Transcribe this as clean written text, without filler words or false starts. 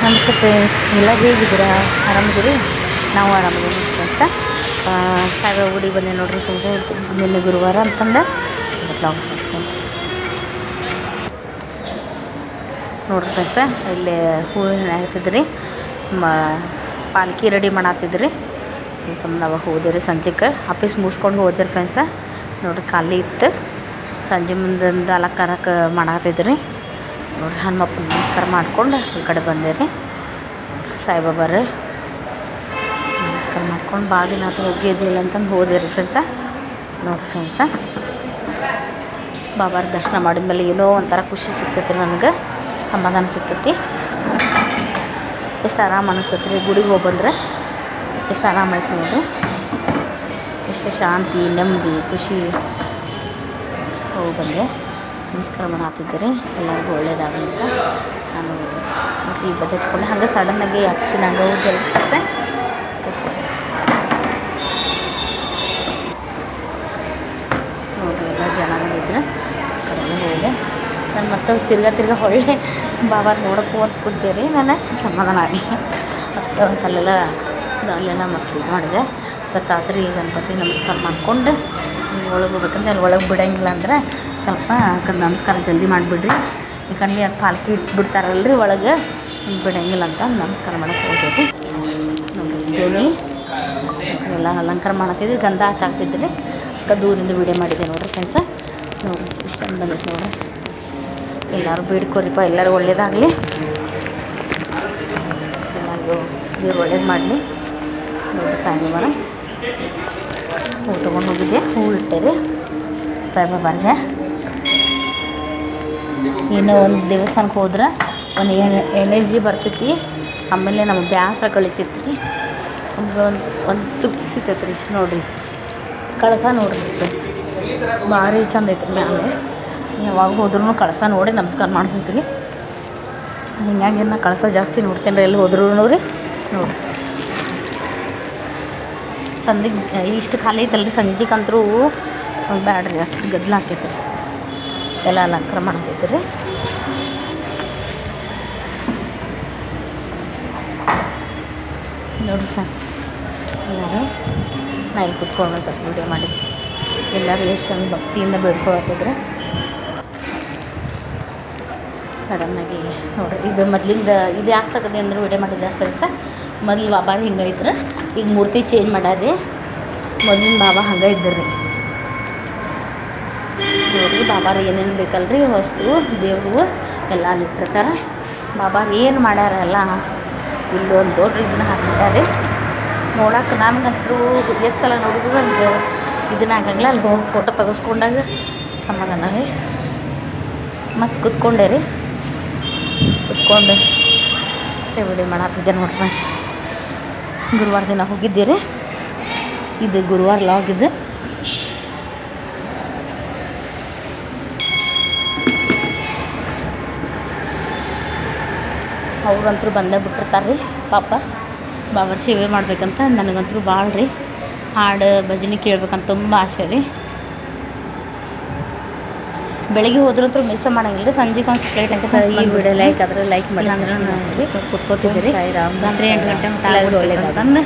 ನಮಸ್ತೆ ಫ್ರೆಂಡ್ಸ್, ಎಲ್ಲ ಹೇಗಿದ್ದೀರಾ? ಆರಾಮಿದ್ದೀರಿ? ನಾವು ಆರಾಮಿದ್ದೀವಿ ಫ್ರೆಂಡ್ಸ. ಸಾಯಿಬಾಬಾ ಗುಡಿ ಬಂದೆ ನೋಡ್ರಿ ಫ್ರೆಂಡ್ಸ್. ನಿನ್ನೆ ಗುರುವಾರ ಅಂತಂದು ಬ್ಲಾಗ್ ಮಾಡ್ತೀನಿ ನೋಡ್ರಿ ಫ್ರೆಂಡ್ಸ. ಇಲ್ಲಿ ಹೂವಿನ ಹಾಕ್ತಿದ್ರಿ, ಪಾಲ್ಕಿ ರೆಡಿ ಮಾಡತ್ತಿದ್ರಿ. ಸುಮ್ಮನೆ ಅವಾಗ ಹೋದಿರಿ ಸಂಜೆಗೆ ಆಫೀಸ್ ಮುಗಿಸ್ಕೊಂಡು ಹೋದಿರಿ ಫ್ರೆಂಡ್ಸ. ನೋಡ್ರಿ ಖಾಲಿ ಇತ್ತು. ಸಂಜೆ ಮುಂದಿಂದ ಅಲಂಕಾರಕ್ಕೆ ಮಾಡತ್ತಿದ್ರಿ ನೋಡ್ರಿ. ಹನುಮಪ್ಪನ ನಮಸ್ಕಾರ ಮಾಡ್ಕೊಂಡು ಈ ಕಡೆ ಬಂದೇರಿ. ಸಾಯಿಬಾಬಾ ರೀ ನಮಸ್ಕಾರ ಮಾಡ್ಕೊಂಡು ಬಾಗಿನ ಹೋಗಿದ್ದಿಲ್ಲ ಅಂತಂದು ಹೋದಿರಿ ಫ್ರೆಂಡ್ಸ. ನೋಡಿರಿ ಫ್ರೆಂಡ್ಸ, ಬಾಬಾರ ದರ್ಶನ ಮಾಡಿದ್ಮೇಲೆ ಏನೋ ಒಂಥರ ಖುಷಿ ಸಿಗ್ತೈತಿ, ನನಗೆ ಸಮಾಧಾನ ಸಿಗ್ತೈತಿ. ಎಷ್ಟು ಆರಾಮ ಅನಿಸ್ತೈತಿ ರೀ ಗುಡಿಗೆ ಹೋಗಿ ಬಂದ್ರೆ. ಎಷ್ಟು ಆರಾಮ ಆಯ್ತು ನೋಡಿರಿ. ಎಷ್ಟು ಶಾಂತಿ, ನೆಮ್ಮದಿ, ಖುಷಿ. ಹೋಗಿ ಬಂದೆ, ನಮಸ್ಕಾರ ಮಾಡತ್ತಿದ್ದೀರಿ. ಎಲ್ಲರಿಗೂ ಒಳ್ಳೇದಾಗಲಿ ಅಂತ ನಾನು ಈ ಬದೆಟ್ಕೊಂಡು ಹಂಗೆ ಸಡನ್ನಾಗಿ ಹಾಕ್ಸಿ ನಂಗೆ ಹೋಗಿ ನೋಡಿರಿ. ಎಲ್ಲ ಜನ ಬಂದಿದ್ರು ಕಡೆಗೆ ಹೋದೆ. ನಾನು ಮತ್ತೆ ತಿರ್ಗಾ ಹೊಳ್ಳೆ ಬಾಬಾರ ನೋಡೋಕ್ಕೂ ಅಂತ ಕೂತೀರಿ. ನಾನು ಸಮಾಧಾನ ಆಗಿ ಮತ್ತು ಅಲ್ಲೆಲ್ಲ ಮತ್ತೆ ಇದು ಮಾಡಿದೆ. ರಾತ್ರಿ ಗಣಪತಿ ನಮಸ್ಕಾರ ಮಾಡಿಕೊಂಡು ಒಳಗೆ ಹೋಗ್ಬೇಕಂದ್ರೆ ಅಲ್ಲಿ ಒಳಗೆ ಬಿಡೋಂಗಿಲ್ಲ ಅಂದ್ರೆ ಸ್ವಲ್ಪ ನಮಸ್ಕಾರ ಜಲ್ದಿ ಮಾಡಿಬಿಡ್ರಿ. ಯಾಕಂದ್ರೆ ಅಲ್ಲಿ ಪಾಲ್ಕಿ ಇಟ್ಬಿಡ್ತಾರಲ್ರಿ ಒಳಗೆ, ಬಿಡೋಂಗಿಲ್ಲ ಅಂತ ನಮಸ್ಕಾರ ಮಾಡೋಕ್ಕೆ ಹೋಗ್ತೀವಿ. ನೋಡಿ ಎಲ್ಲ ಅಲಂಕಾರ ಮಾಡತ್ತಿದ್ವಿ, ಗಂಧ ಹಚ್ಚಾಕ್ತಿದ್ರಿ. ದೂರಿಂದ ವೀಡಿಯೋ ಮಾಡಿದ್ದೆ ನೋಡಿರಿ ಫ್ರೆಂಡ್ಸ. ನೋಡಿ ಇಷ್ಟು ಚಂದ ಬಂದಿತ್ತು ನೋಡಿರಿ. ಎಲ್ಲರೂ ಬೇಡ್ಕೊರಿಪ್ಪ, ಎಲ್ಲರೂ ಒಳ್ಳೇದಾಗಲಿ, ಎಲ್ಲರಿಗೂ ದೇವ್ರು ಒಳ್ಳೇದು ಮಾಡಲಿ. ನೋಡಿ ಸಾಯಿಬಾಬಾರ ಹೂ ತೊಗೊಂಡು ಹೋಗಿದ್ದೆ, ಹೂ ಇಟ್ಟೇರಿ ಸಾಯಿಬಾಬಾರಿಗೆ. ಇನ್ನೂ ಒಂದು ದೇವಸ್ಥಾನಕ್ಕೆ ಹೋದ್ರೆ ಒಂದು ಎನರ್ಜಿ ಬರ್ತೈತಿ. ಆಮೇಲೆ ನಮಗೆ ಬ್ಯಾಸರ ಕಳಿತೈತಿ, ಒಂದು ತೃಪ್ತಿ ಸಿಗ್ತೈತೆ ರೀ. ನೋಡಿರಿ ಕಳಸ ನೋಡಿರಿ ಫ್ರೆಂಡ್ಸ್, ಭಾರಿ ಚಂದ ಐತ್ರಿ. ಮ್ಯಾಲೆ ಯಾವಾಗ ಹೋದ್ರೂ ಕಳಸ ನೋಡಿ ನಮಸ್ಕಾರ ಮಾಡ್ಬೇಕು ರೀ. ಹಿಂಗಾಗಿ ನಾ ಕಳಸ ಜಾಸ್ತಿ ನೋಡ್ತೇನೆ ರೀ, ಎಲ್ಲಿ ಹೋದ್ರೂ ರೀ. ನೋಡಿ ಸಂದಿಗೆ ಇಷ್ಟು ಖಾಲಿ ಐತಲ್ರಿ, ಸಂಜೆಗಂತರೂ ಬ್ಯಾಡ್ರಿ, ಅಷ್ಟು ಗದ್ದಲ ಆಗ್ತೈತೆ ರೀ. ಎಲ್ಲ ಅಲಂಕಾರ ಮಾಡ್ತೈತೆ ರೀ. ನೋಡಿರಿ ಫ್ರೆಂಡ್ಸ್, ಎಲ್ಲರೂ ನಾ ಇಲ್ಲಿ ಕುತ್ಕೊಂಡು ಸ್ವಲ್ಪ ವೀಡಿಯೋ ಮಾಡಿದ್ವಿ. ಎಲ್ಲರೂ ಎಷ್ಟು ಚಂದ ಭಕ್ತಿಯಿಂದ ಬೇಡ್ಕೊಳತ್ತಿದ್ರೆ. ಸಡನ್ನಾಗಿ ನೋಡಿರಿ, ಇದು ಮೊದಲಿಂದ ಇದು ಯಾಕೆ ತಗದೆ ಅಂದ್ರೆ ವೀಡಿಯೋ ಮಾಡಿದ್ದಾರೆ ಫ್ರೆಂಡ್ಸ. ಮೊದಲು ಬಾಬಾ ಹಿಂಗೆ ಇದ್ರೆ, ಈಗ ಮೂರ್ತಿ ಚೇಂಜ್ ಮಾಡ್ಯಾರ್ರಿ. ಮೊದಲಿನ ಬಾಬಾ ಹಂಗೆ ಇದ್ದರು ರೀ. ನೋಡಿರಿ ಬಾಬಾರು ಏನೇನು ಬೇಕಲ್ರಿ ವಸ್ತು ದೇವರು ಎಲ್ಲ ಅಲ್ಲಿ ಇಟ್ಟಿರ್ತಾರೆ. ಬಾಬಾರು ಏನು ಮಾಡ್ಯಾರ ಎಲ್ಲ ಇಲ್ಲೊಂದು ದೊಡ್ಡ ಇದನ್ನ ಹಾಕಿದ್ದಾರೆ ನೋಡಕ್ಕೆ. ನನಗಂತೂ ಎಷ್ಟು ಸಲ ನೋಡಿದ್ರು ಅಲ್ಲಿ ಇದನ್ನ ಆಗಂಗಿಲ್ಲ. ಅಲ್ಲಿ ಹೋಗಿ ಫೋಟೋ ತೆಗೆಸ್ಕೊಂಡಾಗ ಸಮಾಧಾನ ರೀ. ಮತ್ತು ಕುತ್ಕೊಂಡೆ ರೀ, ಕುತ್ಕೊಂಡು ಅಷ್ಟೇ ವಿಡಿಯೋ ಮಾಡತ್ತಿದ್ದೆ ನೋಡ್ರಿ ಫ್ರೆಂಡ್ಸ್. ಗುರುವಾರ ದಿನ ಹೋಗಿದ್ದೀರಿ. ಇದು ಗುರುವಾರ ಲಾಗ್. ಇದು ಅವ್ರಂತೂ ಬಂದೇ ಬಿಟ್ಟಿರ್ತಾರೆ ರೀ ಪಾಪ. ಬಾಬಾರ ಸೇವೆ ಮಾಡ್ಬೇಕಂತ ನನಗಂತೂ ಭಾಳ ರೀ ಹಾಡು ಭಜನೆ ಕೇಳ್ಬೇಕಂತ ತುಂಬ ಆಸೆ ರೀ. ಬೆಳಗ್ಗೆ ಹೋದ್ರಂತೂ ಮಿಸ್ ಮಾಡಂಗಿಲ್ಲ ರೀ. ಸಂಜೆಗೆ ಒಂದು ಪ್ಲೇಟ್ ಅಂತ ಈ ವಿಡಿಯೋ ಲೈಕ್ ಆದರೆ ಲೈಕ್ ಮಾಡಿ. ಕುತ್ಕೋತಿದ್ದೀರಿ ರಾತ್ರಿ 8 ಗಂಟೆ ಮಟ್ಟ ಒಳ್ಳೇದಂತಂದು